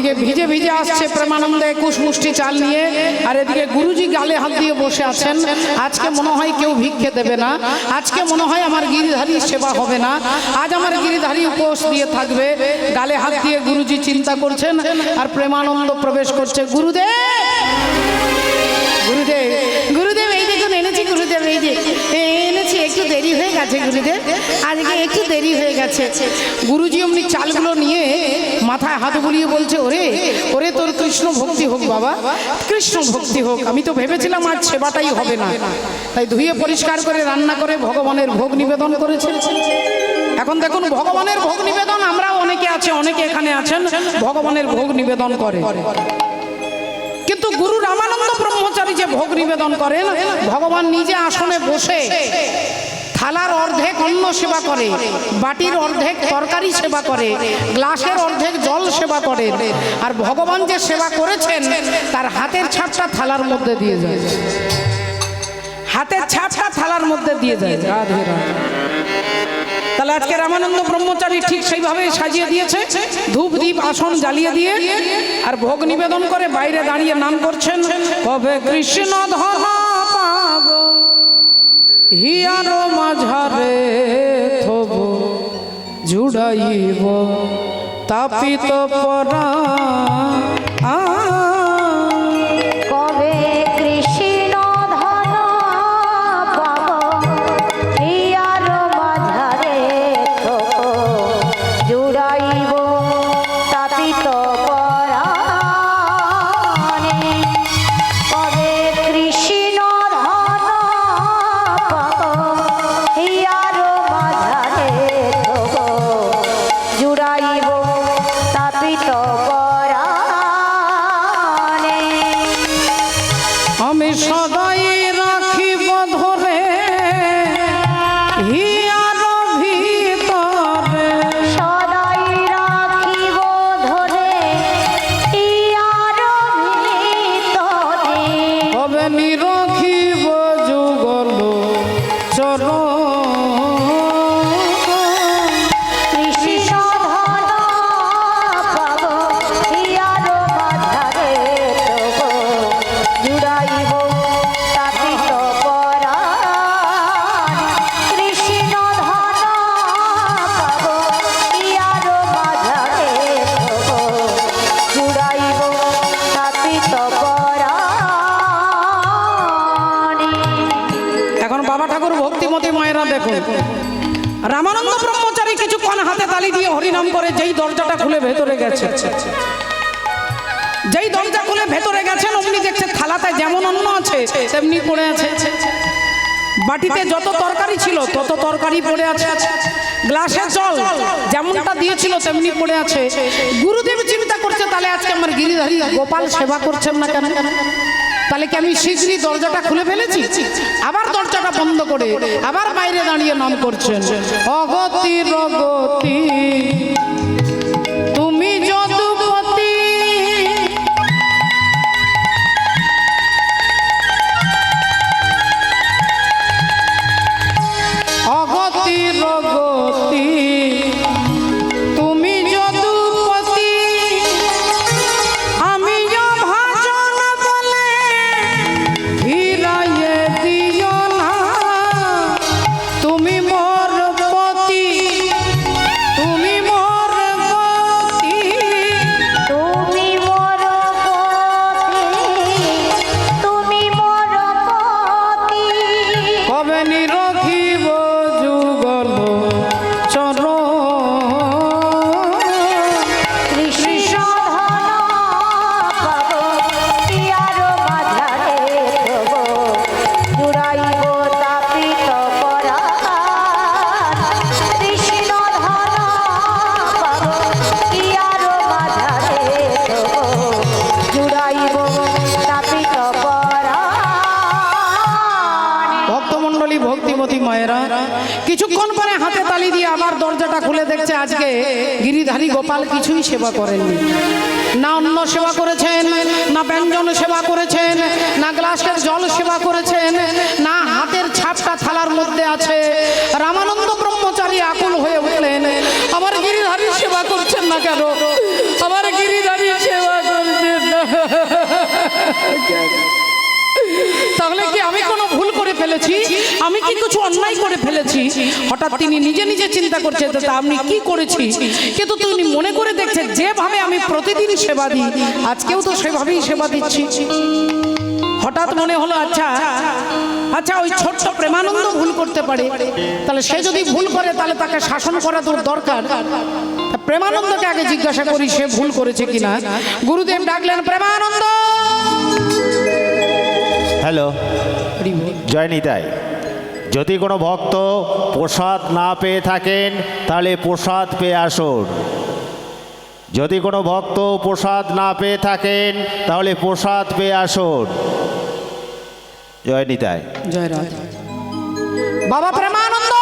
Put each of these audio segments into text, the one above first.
এদিকে ভিজে ভিজে আসছে প্রেমানন্দে 21 মুষ্টি চাল নিয়ে, আর এদিকে গুরুজি গালে হাত দিয়ে বসে আছেন। আজকে মনে হয় কেউ ভিক্ষে দেবে না, আজকে মনে হয় আমার গিরিধারী সেবা হবে না, আজ আমার গিরিধারী উপোস দিয়ে থাকবে। গালে হাত দিয়ে গুরুজি চিন্তা করছেন, আর প্রেমানন্দ প্রবেশ করছে। গুরুদেব, গুরুদেব, গুরুদেব, এই দেখুন এনেছি গুরুদেব, এই যে এনেছি, একটু দেরি হয়ে গেছে গুরুদেব, আজকে একটু দেরি হয়ে গেছে। গুরুজি অমনি চালগুলো নিয়ে মাথায় হাত বুলিয়ে বলছে, ওরে ওরে তোর কৃষ্ণ ভক্তি হোক বাবা, কৃষ্ণ ভক্তি হোক। আমি তো ভেবেছিলাম আজ সেবাটাই হবে না, তাই ধুয়ে পরিষ্কার করে রান্না করে ভগবানের ভোগ নিবেদন করেছে। এখন দেখুন ভগবানের ভোগ নিবেদন, আমরাও অনেকে আছে, অনেকে এখানে আছেন ভগবানের ভোগ নিবেদন করে, কিন্তু গুরু রামানন্দ ব্রহ্মচারী যে ভোগ নিবেদন করেন, ভগবান নিজে আসনে বসে থালার অর্ধেক অন্ন সেবা করে, বাটির অর্ধেক তরকারি সেবা করে, গ্লাসের অর্ধেক জল সেবা করে, আর ভগবান যে সেবা করেছেন তার হাতের ছাপটা থালার মধ্যে দিয়ে যায়, হাতের ছাপটা থালার মধ্যে দিয়ে যায়। রাধে রাধে। তাহলে আজকে রামানন্দ ব্রহ্মচারী ঠিক সেইভাবে সাজিয়ে দিয়েছে, ধূপ দীপ আসন জ্বালিয়ে দিয়ে আর ভোগ নিবেদন করে বাইরে দাঁড়িয়ে নাম করছেন, কবে কৃষ্ণ ধন পাব হিয়ার মাঝারে থব জুড়াইব তাপিত পরা। কবে কৃষ্ণ ধন পাব হিয়ার মাঝারে থব জুড়াইব তাপিত পরাণে। কবে কৃষ্ণ ধন পাব হিয়ার মাঝারে থব জুড়াইব তাপিত পরাণে। আমি সদাই রাখিব ধরে হিয়ার ভিতরে, সদাই রাখিব ধরে হিয়ার ভিতরে। কবে নিরখিব যুগল চরণ, কৃষ্ণ ধন পাব হিয়ার মাঝারে তব জুড়াইব তাপিত পরাণ। কৃষ্ণ ধন পাব হিয়ার মাঝারে তব জুড়াইব তাপিত পরাণ। এখন বাবা ঠাকুর ভক্তিমতী মায়েরা দেখুন, রামানন্দ ব্রহ্মচারী কিছুক্ষণ হাতে তালি দিয়ে হরিনাম করে যেই দরজাটা খুলে ভেতরে গেছে, যেই দরজা খুলে ভেতরে গেছেন অমনি দেখছে থালাতে যেমন অন্ন আছে তেমনি পড়ে আছে, বাটিতে যত তরকারি ছিল তত তরকারি পড়ে আছে, গ্লাসে জল যেমনটা দিয়েছিল তেমনি পড়ে আছে। গুরুদেব চিন্তা করছে, তাহলে আজকে আমার গিরিধারী গোপাল সেবা করছেন না কেন? তাহলে কি আমি শীঘ্রই দরজাটা খুলে ফেলেছি? আবার দরজাটা বন্ধ করে আবার বাইরে দাঁড়িয়ে নাম করছেন, অগতি রগতি তুমি যদুপতি, অগতি রগতি তুমি যদুপতি, আমি ভাজন বলে ফিরাইয়ে দিও না, তুমি মোর পতি, তুমি মোর পতি, তুমি মোর পতি, তুমি মোর পতি। কবে নিরখিব যুগল চরণ, কৃষ্ণ ধন পাব হিয়ার মাঝারে তব জুড়াইব তাপিত পরাণ। কৃষ্ণ ধন পাব হিয়ার মাঝারে তব জুড়াইব তাপিত পরাণ। ভক্তমণ্ডলী ভক্তিমতী মায়েরা কিছুক্ষণ পরে হাতে তালি দিয়ে আবার দরজাটা খুলে দেখছে আজকে গিরিধারী গোপাল কিছুই সেবা করেননি, না অন্ন সেবা করেছেন, না ব্যঞ্জন সেবা করেছেন, না গ্লাসের জল সেবা করেছেন, না হাতের ছাপটা থালার মধ্যে আছে। রামানন্দ ব্রহ্মচারী আকুল হয়ে উঠলেন, আমার গিরিধারী সেবা করছেন না কেন? আমার গিরিধারী সেবা ফেলেছি, আমি কি কিছু অন্যায় করে ফেলেছি। হঠাৎ তিনি নিজে নিজে চিন্তা করছে তা আমি কি করেছি, কিন্তু তিনি মনে করে দেখছে যেভাবে আমি প্রতিদিন সেবা দিই আজকেও তো সেভাবেই সেবা দিচ্ছি। হঠাৎ মনে হলো আচ্ছা আচ্ছা ওই ছোট্ট প্রেমানন্দ ভুল করতে পারে, তাহলে সে যদি ভুল করে তাহলে তাকে শাসন করা তোর দরকার। প্রেমানন্দকে আগে জিজ্ঞাসা করি সে ভুল করেছে কিনা। গুরুদেব ডাকলেন, প্রেমানন্দ। হ্যালো, জয় নিতাই। যদি কোনো ভক্ত প্রসাদ না পেয়ে থাকেন তাহলে প্রসাদ পেয়ে আসুন। যদি কোনো ভক্ত প্রসাদ না পেয়ে থাকেন তাহলে প্রসাদ পেয়ে আসুন। জয় নিতাই। জয় রাধা। বাবা প্রেমানন্দ।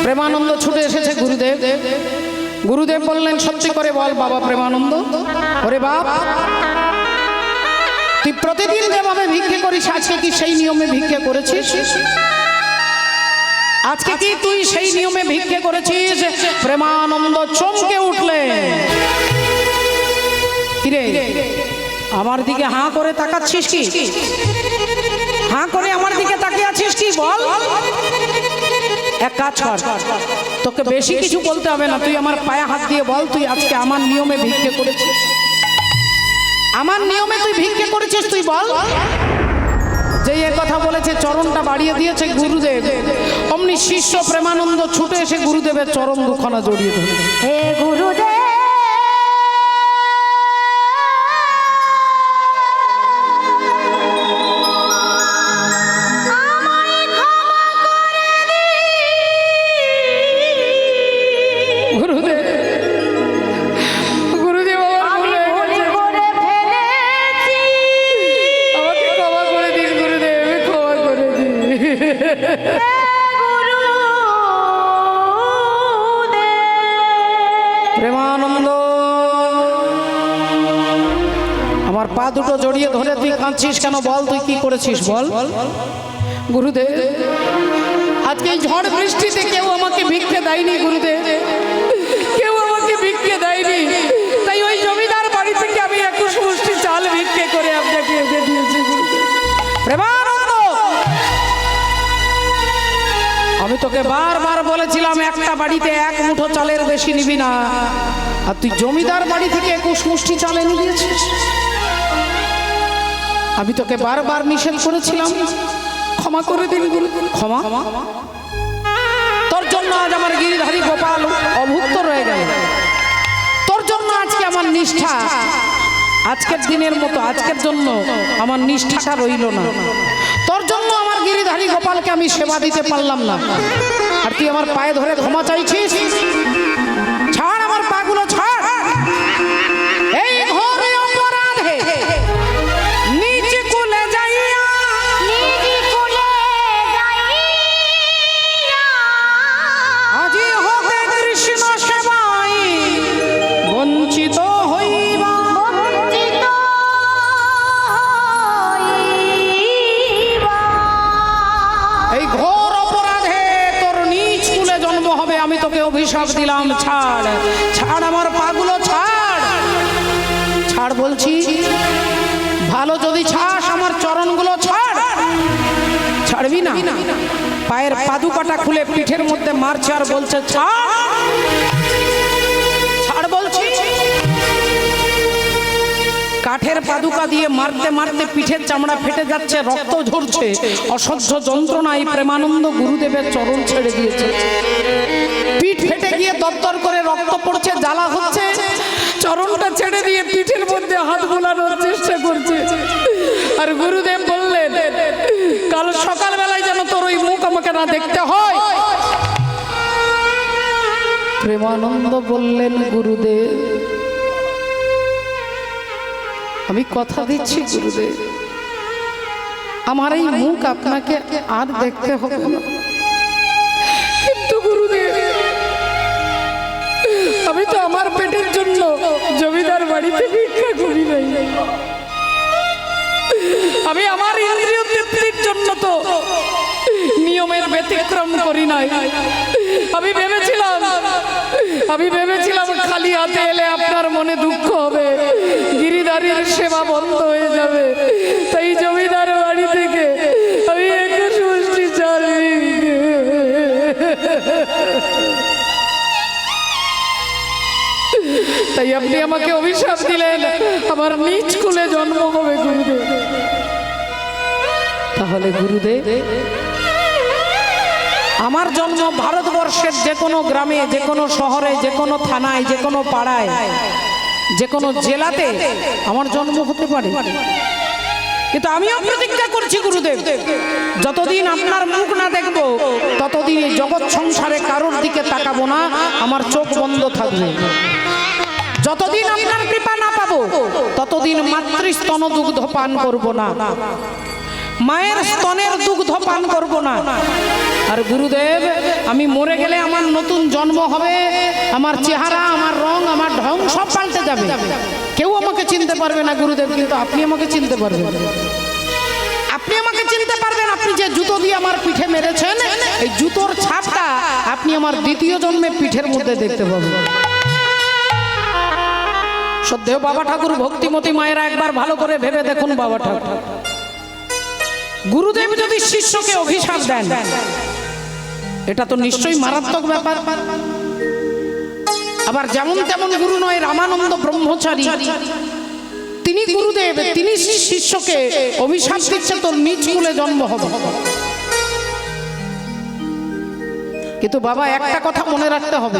প্রেমানন্দ ছুটে এসেছে গুরুদেব। গুরুদেব বললেন, সত্যি করে বল বাবা প্রেমানন্দ। ওরে বাপ, তুই প্রতিদিন যেভাবে ভিক্ষে করিস আজকে কি সেই নিয়মে ভিক্ষে করেছিস? আজকে কি তুই সেই নিয়মে ভিক্ষে করেছিস? প্রেমানন্দ চমকে উঠলে, কিরে আমার দিকে হাঁ করে তাকাচ্ছিস কি? হাঁ করে আমার দিকে তাকিয়ে আছিস কি? বল। এক কাজ কর, তোকে বেশি কিছু বলতে হবে না, তুই আমার পায়ে হাত দিয়ে বল তুই আজকে আমার নিয়মে ভিক্ষে করেছিস। আমার নিয়মে তুই ভিক্ষে করেছিস, তুই বল। যে এ কথা বলেছে চরণটা বাড়িয়ে দিয়েছে গুরুদেব, অমনি শিষ্য প্রেমানন্দ ছুটে এসে গুরুদেবের চরণ দুখানা জড়িয়ে ধরে, হে গুরুদেব, গুরুদেব গুরুদেব আমি ভুল করে ফেলেছি। আমাকে ক্ষমা করে দিন গুরুদেব, ক্ষমা করে দিন। প্রেমানন্দ আমার পা দুটো জড়িয়ে ধরে তুই কাঁদছিস কেন? বল তুই কি করেছিস বল। গুরুদেব আজকে এই ঝড় বৃষ্টিতে কেউ আমাকে ভিক্ষে দেয়নি গুরুদেব, কেউ আমাকে ভিক্ষে দেয়নি, তাই ওই জমিদার বাড়ি থেকে আমি 21 মুষ্টি চাল ভিক্ষে করে আপনাকে এনে দিয়েছি গুরুদেব। প্রেমানন্দ, আমি তোকে বারবার বলেছিলাম একটা বাড়িতে 1 মুঠো চালের বেশি নিবি না, আর তুই জমিদার বাড়ি থেকে 21 মুষ্টি চাল এনে দিয়েছিস। আমি তোকে বারবার নিষেধ করেছিলাম, ক্ষমা করে দিন গুরুদেব, ক্ষমা। তোর জন্য আজ আমার গিরিধারী গোপাল অভুক্ত রয়ে গেল, তোর জন্য আজকে আমার নিষ্ঠা, আজকের দিনের মতো আজকের জন্য আমার নিষ্ঠাটা রইল না, তোর জন্য আমার গিরিধারী গোপালকে আমি সেবা দিতে পারলাম না, আর তুই আমার পায়ে ধরে ক্ষমা চাইছিস। ছাড় আমার পাগুলো, ছাড়। এই ঘরে অপরাধে নিজ কুলে যাইয়া, নিজ কুলে যাইয়া আজি হতে কৃষ্ণ সেবাই বঞ্চিত হইবা, বঞ্চিত হইবা। এই ঘোর অপরাধে তোর নিজ কুলে জন্ম হবে, আমি তোকে অভিশাপ দিলাম। ছাড়, ছাড় আমার পাগুলো, ছাড়, ছাড় বলছি। ভালো যদি ছাড় আমার চরণগুলো ছাড়। ছাড়বি না? পায়ের পাদুকাটা খুলে পিঠের মধ্যে মারছে আর বলছে ছাড়, ছাড় বলছি। কাঠের পাদুকা দিয়ে মারতে মারতে পিঠের চামড়া ফেটে যাচ্ছে, রক্ত ঝরছে, অসহ্য যন্ত্রণায় প্রেমানন্দ গুরুদেবের চরণ ছেড়ে দিয়েছে। পিঠ ফেটে গিয়ে দরদর করে রক্ত পড়ছে, জ্বালা হচ্ছে, চরণটা ছেড়ে দিয়ে পিঠের মধ্যে হাত বোলানোর চেষ্টা করছে। আর গুরুদেব বললেন, কাল সকালবেলায় যেন তোর ওই মুখ আমাকে না দেখতে হয়। প্রেমানন্দ বললেন, গুরুদেব আমি কথা দিচ্ছি গুরুদেব, আমার এই মুখ আপনাকে আর দেখতে হবে না। কিন্তু গুরুদেব আমি তো আমার পেটের জন্য জমিদার বাড়িতে ভিক্ষা করি নাই, আমি আমার ইন্দ্রিয় তৃপ্তির জন্য তো নিয়মের ব্যতিক্রম করি নাই। আমি ভেবেছিলাম খালি হাতে এলে আপনার মনে দুঃখ হবে, গিরিধারীর সেবা বন্ধ হয়ে যাবে, তাই জমিদার বাড়ি থেকে তাই আপনি আমাকে অভিশাপ দিলেন আমার নিজ কুলে জন্ম হবে গুরুদেব। তাহলে গুরুদেব, আমার জন্ম ভারতবর্ষের যে কোনো গ্রামে, যে কোনো শহরে, যে কোনো থানায়, যে কোনো পাড়ায়, যে কোনো জেলাতে আমার জন্ম হতে পারে, কিন্তু আমিও প্রতিজ্ঞা করছি গুরুদেব, যতদিন আপনার মুখ না দেখব ততদিন এই জগৎ সংসারে কারোর দিকে তাকাবো না, আমার চোখ বন্ধ থাকবে। যতদিন আপনার কৃপা না পাবো ততদিন মাতৃস্তন দুগ্ধ পান করব না, মায়ের স্তনের দুগ্ধ পান করব না। আর গুরুদেব, আমি মরে গেলে আমার নতুন জন্ম হবে, আমার চেহারা, আমার রং, আমার ঢং সব পাল্টে যাবে, কেউ আমাকে চিনতে পারবে না গুরুদেব, কিন্তু আপনি আমাকে চিনতে পারবেন। আপনি আমাকে চিনতে পারবেন। আপনি যে জুতো দিয়ে আমার পিঠে মেরেছেন, এই জুতোর ছাপটা আপনি আমার দ্বিতীয় জন্মে পিঠের মধ্যে দেখতে পাবেন। শ্রদ্ধেয় বাবা ঠাকুর, ভক্তিমতী মায়েরা, একবার ভালো করে ভেবে দেখুন বাবা ঠাকুর, গুরুদেব যদি শিষ্যকে অভিশাপ দেন, এটা তো নিশ্চয়ই মারাত্মক ব্যাপার। আবার যেমন তেমন গুরু নয়, রামানন্দ ব্রহ্মচারী, তিনি গুরুদেব, তিনি শিষ্যকে অভিশাপ দিচ্ছে তোর নিজ কুলে জন্ম হবে। কিন্তু বাবা, একটা কথা মনে রাখতে হবে,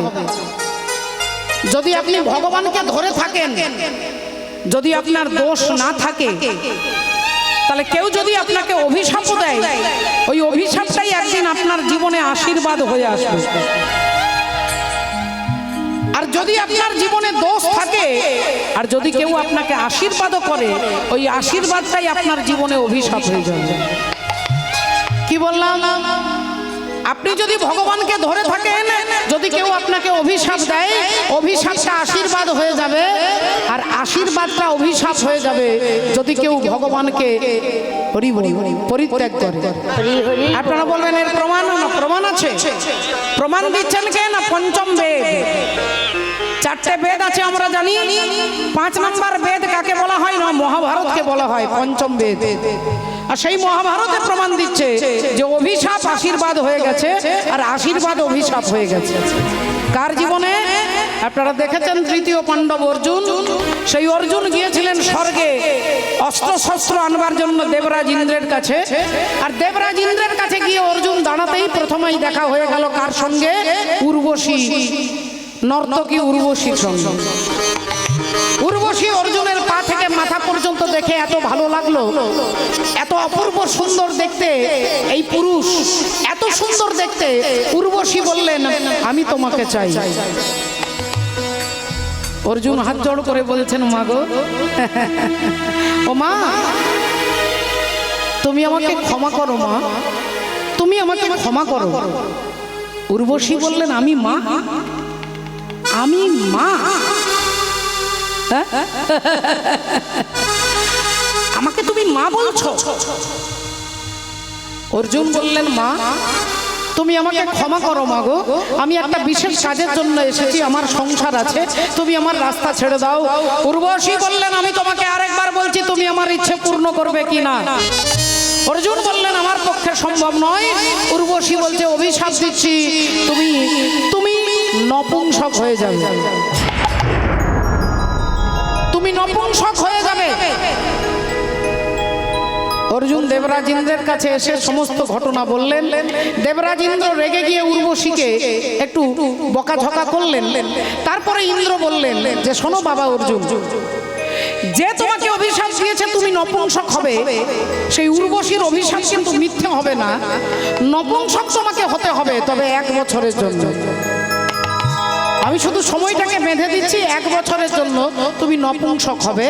যদি আপনি ভগবানকে ধরে থাকেন, যদি আপনার দোষ না থাকে, তাহলে কেউ যদি আপনাকে অভিশাপও দেয়, ওই অভিশাপটাই একদিন আপনার জীবনে আশীর্বাদ হয়ে আসবে। আর যদি আপনার জীবনে দোষ থাকে, আর যদি কেউ আপনাকে আশীর্বাদও করে, ওই আশীর্বাদটাই আপনার জীবনে অভিশাপ হয়ে যাবে। কি বললাম? আপনি যদি ভগবানকে ধরে থাকেন, যদি কেউ আপনাকে অভিশাপ দেয়, অভিশাপটা আশীর্বাদ হয়ে যাবে, আর আশীর্বাদটা অভিশাপ হয়ে যাবে যদি কেউ ভগবানকে পরিত্যাগ করে। আপনারা বলবেন এর প্রমাণ? প্রমাণ আছে। প্রমাণ দিচ্ছেন কে? না পঞ্চম বেদ। 4টে বেদ আছে আমরা জানি। 5 নম্বর বেদ কাকে বলা হয়? না, মহাভারতকে বলা হয় পঞ্চম বেদ। আর সেই মহাভারতে প্রমাণ দিচ্ছে যে অভিশাপ আশীর্বাদ হয়ে গেছে, আর আশীর্বাদ অভিশাপ হয়ে গেছে। কার জীবনে? আপনারা দেখেছেন তৃতীয় পাণ্ডব অর্জুন, সেই অর্জুন গিয়েছিলেন স্বর্গে অস্ত্র শস্ত্র আনবার জন্য দেবরাজ ইন্দ্রের কাছে। আর দেবরাজ ইন্দ্রের কাছে গিয়ে অর্জুন দাঁড়াতেই প্রথমেই দেখা হয়ে গেল কার সঙ্গে? উর্বশী, নর্তকী উর্বশীর সঙ্গে। উর্বশী অর্জুনের পা থেকে মাথা পর্যন্ত দেখে এত ভালো লাগলো, এত অপূর্ব সুন্দর দেখতে এই পুরুষ, এত সুন্দর দেখতে। উর্বশী বললেন, আমি তোমাকে চাই। অর্জুন হাত জোড় করে বলছেন, মা গো, ও মা, তুমি আমাকে ক্ষমা করো মা, তুমি আমাকে ক্ষমা করো। উর্বশী বললেন, আমি মা? আমি মা? আমাকে তুমি মা বলছো? অর্জুন বললেন, মা, তুমি আমাকে ক্ষমা করো মা গো, আমি একটা বিশেষ কাজের জন্য এসেছি, আমার সংসার আছে, তুমি আমার রাস্তা ছেড়ে দাও। উর্বশী বললেন, আমি তোমাকে আরেকবার বলছি, তুমি আমার ইচ্ছে পূর্ণ করবে কিনা? অর্জুন বললেন, আমার পক্ষে সম্ভব নয়। উর্বশী বলছে, অভিশাপ দিচ্ছি, তুমি তুমি নপুংসক হয়ে যাবে, তুমি নপুংসক হয়ে যাবে। অর্জুন দেবরাজ ইন্দ্রের কাছে এসে সমস্ত ঘটনা বললেন। দেবরাজ ইন্দ্র রেগে গিয়ে উর্বশীকে একটু বকাঝকা করলেন। তারপরে ইন্দ্র বললেন যে, শোনো বাবা অর্জুন, যে তোমাকে অভিশাপ দিয়েছে তুমি নপুংসক হবে, সেই উর্বশীর অভিশাপ কিন্তু মিথ্যে হবে না, নপুংসক তোমাকে হতে হবে, তবে 1 বছরের জন্য। আমি শুধু সময়টাকে বেঁধে দিচ্ছি, 1 বছরের জন্য তুমি নপুংসক হবে।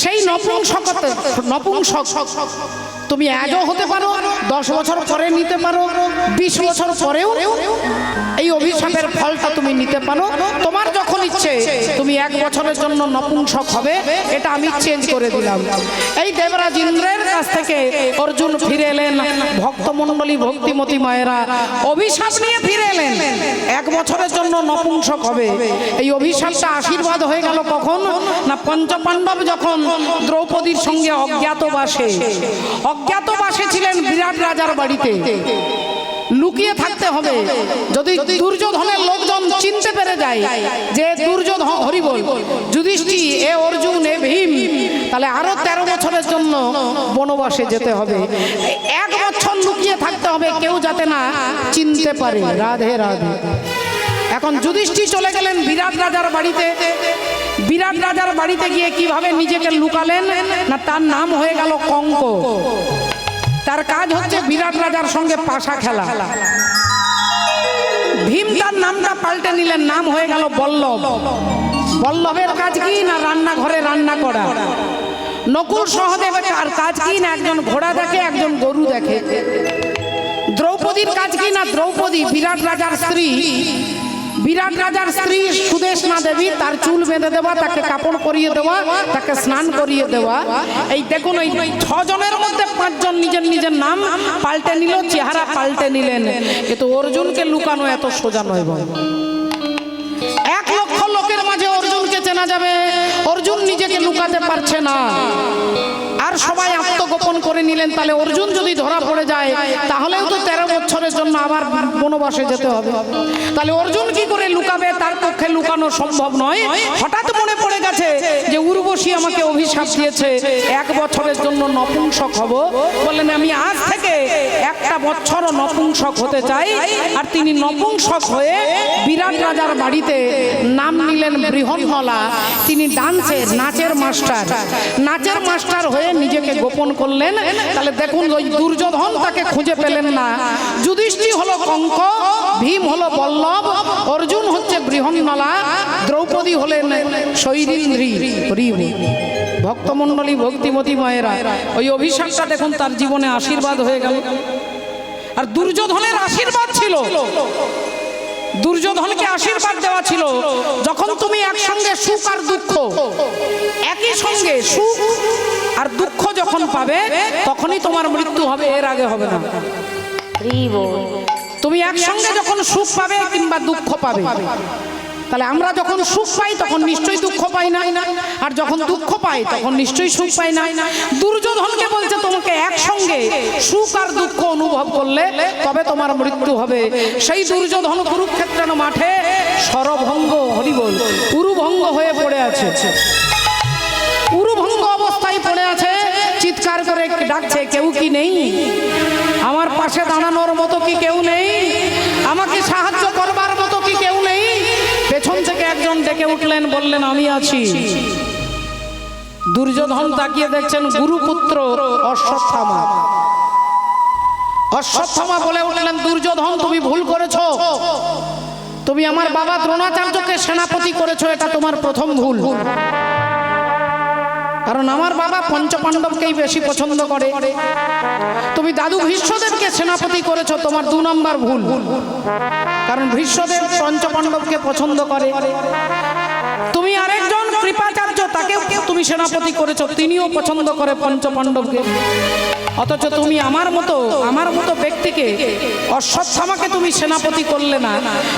সেই নপুংসক তুমি আজও হতে পারো, 10 বছর পরে নিতে পারো, 20 বছর পরেও এই অভিশাপের ফলটা তুমি নিতে পারো। তোমার যখন ইচ্ছে তুমি 1 বছরের জন্য নপুংসক হবে, এটা আমি চেঞ্জ করে দিলাম। এই দেবরাজ ইন্দ্রের কাছ থেকে অর্জুন ফিরে এলেন। ভক্তমণ্ডলী, ভক্তিমতী মায়েরা, অভিশাপ নিয়ে ফিরে এলেন। 1 বছরের জন্য নপুংসক হবে। এই অভিশাপটা আশীর্বাদ হয়ে গেল কখন? না, পঞ্চপাণ্ডব যখন দ্রৌপদীর সঙ্গে অজ্ঞাতবাসে ছিলেন বিরাট রাজার বাড়িতে, লুকিয়ে থাকতে হবে। যদি দুর্যোধনের লোকজন চিনতে পেরে বেঁধে যায় যে দুর্যোধন হরিবল যুধিষ্ঠির এ অর্জুন এ ভীম তাহলে আরো 13 বছরের জন্য বনবাসে যেতে হবে, 1 বছর লুকিয়ে থাকতে হবে, কেউ যাতে না চিনতে পারে। রাধে রাধে। এখন যুধিষ্ঠির চলে গেলেন বিরাট রাজার বাড়িতে। বিরাট রাজার বাড়িতে গিয়ে কিভাবে নিজেকে লুকালেন না, তার নাম হয়ে গেল কঙ্ক। তার কাজ হচ্ছে বিরাট রাজার সঙ্গে পাশা খেলা। ভীম তার নামটা পাল্টে নিলেন, নাম হয়ে গেল বল্লভ। বল্লভের কাজ কি না, রান্নাঘরে রান্না করা। নকুল সহদেবের কাজ কি না, একজন ঘোড়া দেখে একজন গরু দেখে। দ্রৌপদীর কাজ কি না, দ্রৌপদী বিরাট রাজার স্ত্রী। বিরাট রাজার স্ত্রী সুদেশনা দেবী, তার চুল বেঁধে দেওয়া, তাকে কাপড় পরিয়ে দেওয়া, তাকে স্নান করিয়ে দেওয়া। এই দেখুন, এই 6 জনের মধ্যে 5 জন নিজের নিজের নাম পাল্টে নিল, চেহারা পাল্টে নিলেন। কিন্তু অর্জুনকে লুকানো এত সোজা নয় ভাই। 1 লক্ষ লোকের মাঝে অর্জুনকে চেনা যাবে, অর্জুন নিজেকে লুকাতে পারছে না। আর সবাই আত্মগোপন করে নিলেন। তাহলে অর্জুন যদি ধরা পড়ে যায় তাহলেও তো 13 বছরের জন্য আবার বনবাসে যেতে হবে। তাহলে অর্জুন কি করে লুকাবে? তার পক্ষে লুকানো সম্ভব নয়। হঠাৎ মনে পড়ে গেছে যে উর্বশী আমাকে অভিশাপ দিয়েছে 1 বছরের জন্য নপুংসক হব। বললেন আমি আজ থেকে 1টা বছরও নপুংসক হতে চাই। আর তিনি নপুংসক হয়ে বিরাট রাজার বাড়িতে নাম নিলেন বৃহন্নলা। তিনি ডান্সের নাচের মাস্টার, নাচের মাস্টার হয়ে নিজেকে গোপন করলেন। তাহলে দেখুন, ওই দুর্যোধন তাকে খুঁজে পেলেন না। যুধিষ্ঠির হলো কঙ্ক, ভীম হলো বল্লভ, অর্জুন হচ্ছে বৃহন্নলা, দ্রৌপদী হলেন শৈরিন্দ্রী। ভক্তমণ্ডলী, ভক্তিমতী মায়েরা, ওই অভিশাপটা দেখুন তার জীবনে আশীর্বাদ হয়ে গেল। আর দুর্যোধনের আশীর্বাদ ছিল, দুর্যোধনকে আশীর্বাদ দেওয়া ছিল, যখন তুমি একসঙ্গে সুখ আর দুঃখ, একই সঙ্গে সুখ আর দুঃখ যখন পাবে তখনই তোমার মৃত্যু হবে, এর আগে হবে না। তুমি একসঙ্গে যখন সুখ পাবে কিংবা দুঃখ পাবে, তাহলে আমরা যখন সুখ পাই তখন নিশ্চয়ই দুঃখ পাই না, আর যখন দুঃখ পাই তখন নিশ্চয়ই সুখ পাই না। দুর্যোধনকে বলছে তোমাকে একসঙ্গে সুখ আর দুঃখ অনুভব করলে তবে তোমার মৃত্যু হবে। সেই দুর্যোধন কুরুক্ষেত্রের মাঠে সরভঙ্গ, হরিবল, উরুভঙ্গ হয়ে পড়ে আছে। উরুভঙ্গ অবস্থায় পড়ে আছে, চিৎকার করে ডাকছে, কেউ কি নেই? আমার পাশে দাঁড়ানোর মতো কি কেউ নেই? আমাকে সাহায্য করবার মতো কি কেউ নেই? পেছন থেকে একজন ডেকে উঠলেন, বললেন আমি আছি। দুর্যোধন তাকিয়ে দেখছেন গুরুপুত্র অশ্বত্থামা। অশ্বত্থামা বলে উঠলেন, দুর্যোধন তুমি ভুল করেছো। তুমি আমার বাবা দ্রোণাচার্যকে সেনাপতি করেছো, এটা তোমার প্রথম ভুল। কারণ আমার বাবা পঞ্চপাণ্ডবকেই বেশি পছন্দ করে। তুমি দাদু ভীষ্মদেবকে সেনাপতি করেছো, তোমার 2 নম্বর ভুল। কারণ ভীষ্মদেব পঞ্চপাণ্ডবকে পছন্দ করে। তুমি আরেকজন কৃপাচার্য, তাকেও তুমি সেনাপতি করেছো, তিনিও পছন্দ করে পঞ্চপাণ্ডবকে। অথচ তুমি আমার মতো ব্যক্তিকে, অশ্বত্থামাকে তুমি সেনাপতি করলে না।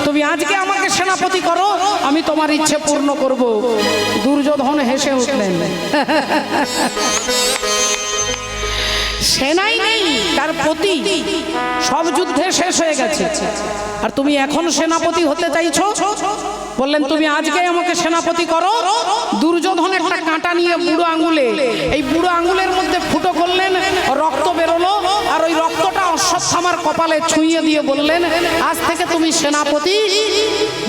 তুমি আজকে আমাকে সেনাপতি করো, আমি তোমার ইচ্ছে পূর্ণ করব। দুর্যোধন হেসে উঠলেন। সেনাই নেই, তার প্রতি সব যুদ্ধে শেষ হয়ে গেছে, আর তুমি এখন সেনাপতি হতে চাইছো? বললেন তুমি আজকে আমাকে সেনাপতি করো। দুর্যোধন একটা কাঁটা নিয়ে বুড়ো আঙুলে, এই বুড়ো আঙুলের মধ্যে ফুটো করলেন, রক্ত বেরোলো, আর ওই রক্তটা অশ্বত্থামার কপালে ছুঁয়ে দিয়ে বললেন আজ থেকে তুমি সেনাপতি।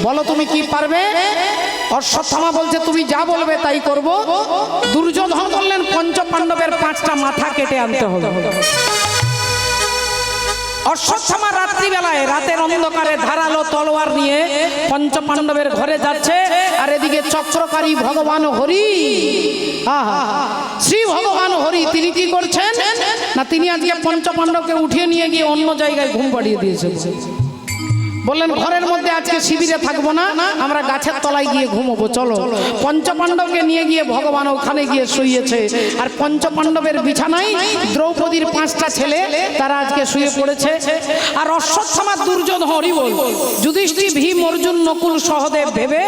বলো তুমি কি পারবে? অশ্বত্থামা বলছে তুমি যা বলবে তাই করব। দুর্যোধন বললেন পঞ্চপাণ্ডবের 5টা মাথা কেটে আনতে হবে। অশ্বত্থামা রাত্রিবেলায়, রাতের অন্ধকারে ধারালো তলোয়ার নিয়ে পঞ্চপাণ্ডবের ঘরে যাচ্ছে। আর এদিকে চক্রকারী ভগবান হরি, শ্রী ভগবান হরি, তিনি কি করছেন না, তিনি আজকে পঞ্চপাণ্ডবকে উঠিয়ে নিয়ে গিয়ে অন্য জায়গায় ঘুম পাড়িয়ে দিয়েছেন। বললেন ঘরের মধ্যে আজকে শিবিরে থাকবো না, আমরা গাছের তলায় গিয়ে ঘুমোবো, চলো। পঞ্চপাণ্ডবকে নিয়ে গিয়ে ভগবান ওখানে গিয়ে শুয়েছে। আর পঞ্চপাণ্ডবের বিছানায় দ্রৌপদীর 5টা ছেলে, তারা আজকে শুয়ে পড়েছে। আর অশ্বত্থামা, দুর্যোধন, হরিবল, যুধিষ্ঠির, ভীম, অর্জুন, নকুল, সহদেব ভেবে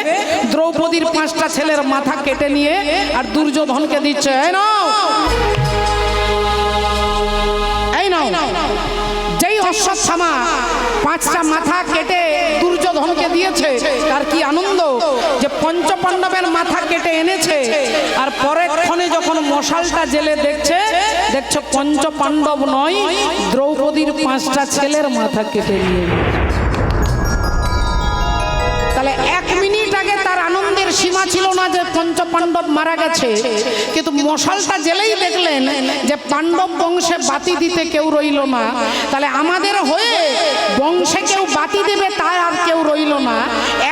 দ্রৌপদীর 5টা ছেলের মাথা কেটে নিয়ে আর দুর্যোধনকে দিচ্ছে, এই নাও, এই নাও। যেই অশ্বত্থামা 5টা মাথা কেটে দুর্যোধন দুর্যোধনকে দিয়েছে তার কি আনন্দ যে পঞ্চপাণ্ডবের মাথা কেটে এনেছে, আর পরের ক্ষণে যখন মশালটা জেলে দেখছে পঞ্চপাণ্ডব নয়, দ্রৌপদীর 5টা ছেলের মাথা কেটে নিয়ে গেছে। তাহলে 1 মিনিট আগে তার আনন্দের সীমা ছিল না যে পঞ্চপাণ্ডব মারা গেছে, কিন্তু মশালটা জেলেই দেখলেন যে পাণ্ডব বংশে বাতি দিতে কেউ রইল না। তাহলে আমাদের হয়ে বংশে কেউ বাতি দেবে তাই আর কেউ রইল না।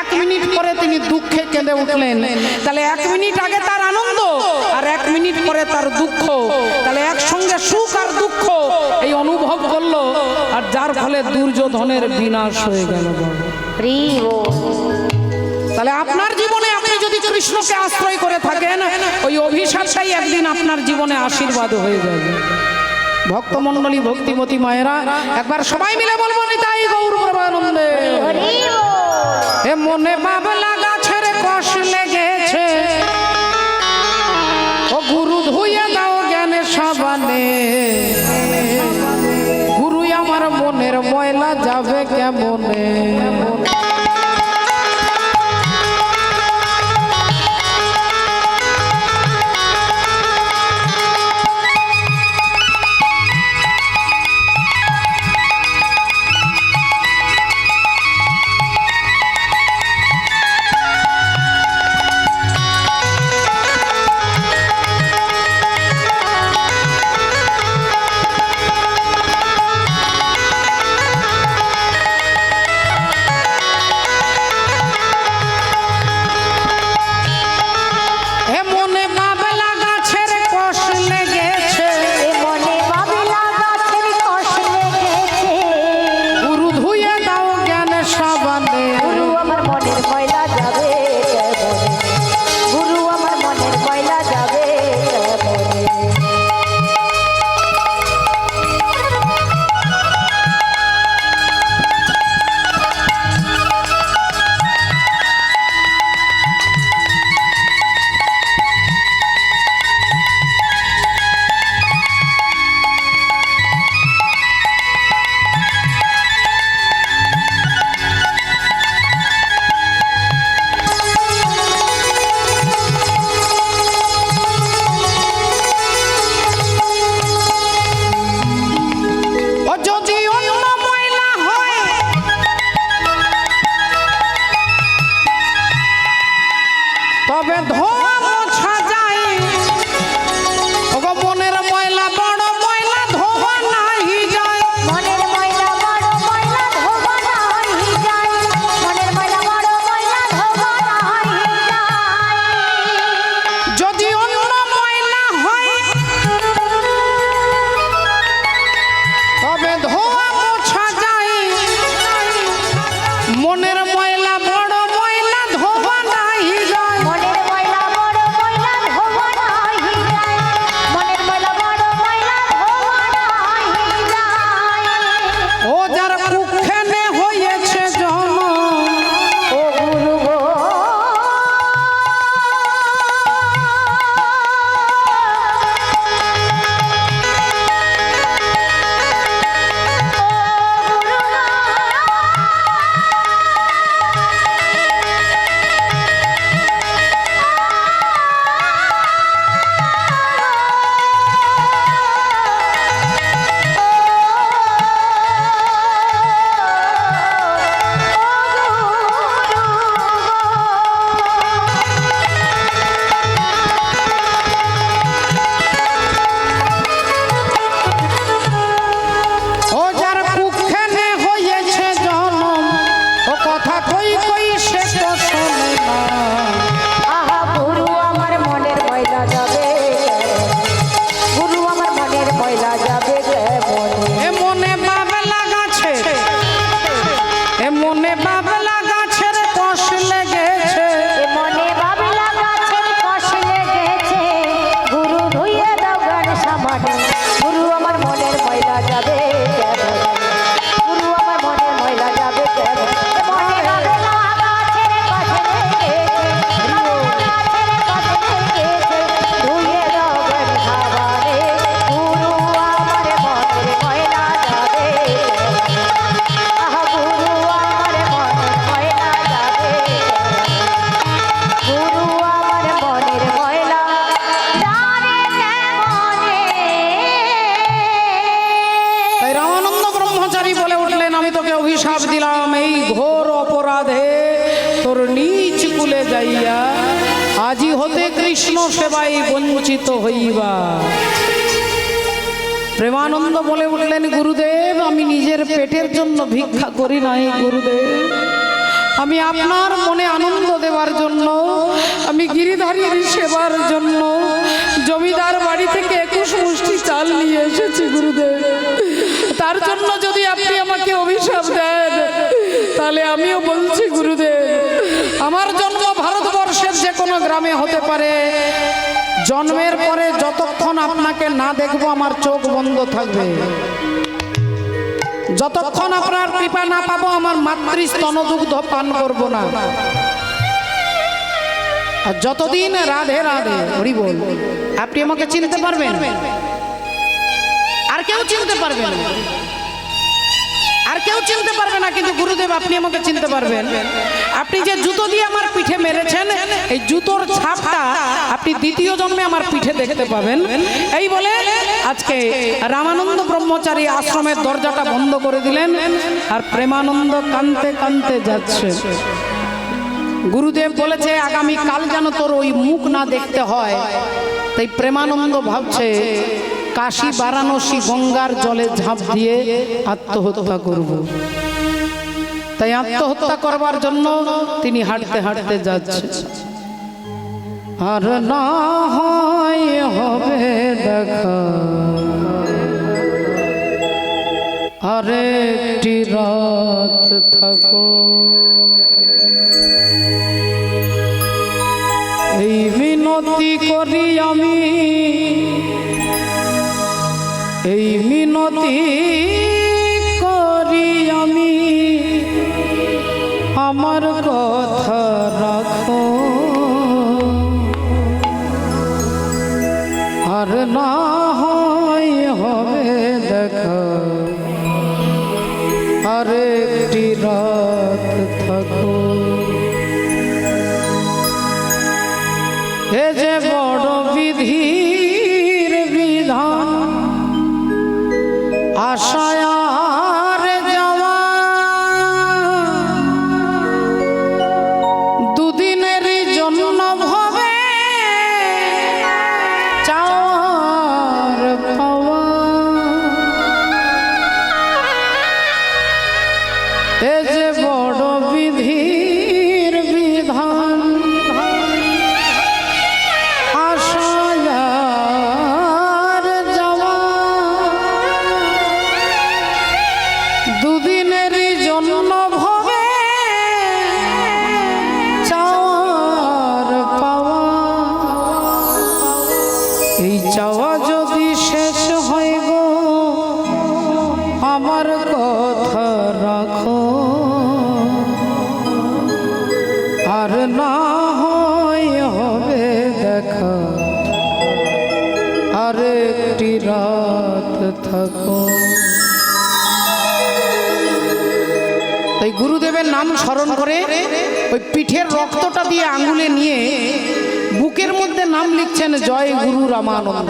1 মিনিট পরে তিনি দুঃখে কেঁদে উঠলেন। তাহলে 1 মিনিট আগে তার আনন্দ আর 1 মিনিট পরে তার দুঃখ, তাহলে একসঙ্গে সুখ আর দুঃখ এই অনুভব করলো, আর যার ফলে দুর্যোধনের বিনাশ হয়ে গেল। তাহলে আপনার জীবনে আপনি যদি কৃষ্ণকে আশ্রয় করে থাকেন, ওই অভিশাপটাই একদিন আপনার জীবনে আশীর্বাদ হয়ে যাবে। ভক্তমণ্ডলী, ভক্তিমতী মায়েরা, একবার সবাই মিলে বলবো নিতাই গৌর প্রেমানন্দে। এ মনে বাবলা গাছের কষ লেগেছে, ও গুরু ধুয়ে দাও জ্ঞানে সাবানে, গুরু আমার মনের ময়লা যাবে কেমনে। তবে ধোয়া মোছা যায়, ওগো মনের ময়লা বড় ময়লা ধোয়া নাহি যায়। মনের ময়লা বড় ময়লা ধোবা নাহি যায়, মনের ময়লা বড় ময়লা ধোবা নাহি যায়। যদি অন্য ময়লা হয় তবে ধোয়া মোছা যায়, মনের ময়লা বড় ময়লা ধোয়া নাহি যায়। মনের ময়লা নিজ কুলে যাইয়া আজি হতে কৃষ্ণ সেবায় বঞ্চিত হইবা। প্রেমানন্দ বলে উঠলেন, গুরুদেব আমি নিজের পেটের জন্য ভিক্ষা করি নাই গুরুদেব, আমি আপনার মনে আনন্দ দেওয়ার জন্য, আমি গিরিধারীর সেবার জন্য জমিদার বাড়ি থেকে 21 মুষ্টি চাল নিয়ে এসেছি গুরুদেব। তার জন্য যদি আপনি আমাকে অভিশাপ দেন তাহলে আমিও বলছি গুরুদেব, আমার জন্ম ভারতবর্ষের যে কোনো গ্রামে হতে পারে, জন্মের পরে যতক্ষণ আপনাকে না দেখবো আমার চোখ বন্ধ থাকবে, যতক্ষণ আপনার কৃপা না পাবো আমার মাতৃ স্তনদুগ্ধ পান করব না, আর যতদিন রাধে রাধে হরি বল আপনি আমাকে চিনতে পারবেন, আর কেউ চিনতে পারবে না, আর কেউ চিনতে পারবে না, কিন্তু গুরুদেব আপনি আমাকে চিনতে পারবেন। আপনি যে জুতো দিয়ে আমার পিঠে মেরেছেন, এই জুতোর ছাপটা আপনি দ্বিতীয় জন্মে আমার পিঠে দেখতে পাবেন। এই বলে আজকে রামানন্দ ব্রহ্মচারী আশ্রমের দরজাটা বন্ধ করে দিলেন, আর প্রেমানন্দ কাঁদতে কাঁদতে যাচ্ছে। গুরুদেব বলেছে আগামী কাল যেন তোর ওই মুখ না দেখতে হয়, তাই প্রেমানন্দ ভাবছে কাশী বারাণসী গঙ্গার জলে ঝাঁপ দিয়ে আত্মহত্যা করব। তাই আত্মহত্যা করবার জন্য তিনি হাঁটতে হাঁটতে যাচ্ছে। আর না হয় হবে দেখা আরেকটি রাত থাকো, এই মিনতি করি আমি, এই মিনতি করি আমি, আমার কথা রাখো, আর না হয় হবে দেখা আরেকটি রাত থাকো। এ যে বড় বিধির বিধান, আশায় আর যাওয়া, দুদিনেরই জন্য ভবে চাওয়ার পাওয়া। এ যে বড় বিধির বিধান, আশায় আর যাওয়া, দুদিনেরই জন্য ভবে চাওয়ার পাওয়া। এই চাওয়া যদি শেষ হয় গো আমার কথা রাখো, আর না হয় হবে দেখা আরেকটি রাত থাকো। তাই গুরুদেবের নাম স্মরণ করে ওই পিঠের রক্তটা দিয়ে আঙ্গুলে নিয়ে বুকের মধ্যে নাম লিখছেন জয় গুরু রামানন্দ।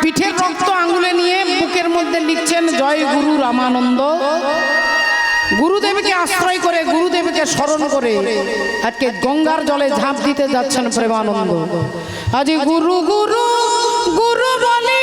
পিঠের রক্ত আঙ্গুলে নিয়ে বুকের মধ্যে লিখছেন জয় গুরু রামানন্দ। গুরুদেবকে আশ্রয় করে, গুরুদেবকে স্মরণ করে আজকে গঙ্গার জলে ঝাঁপ দিতে যাচ্ছেন প্রেমানন্দ। আজ গুরু গুরু গুরু বলি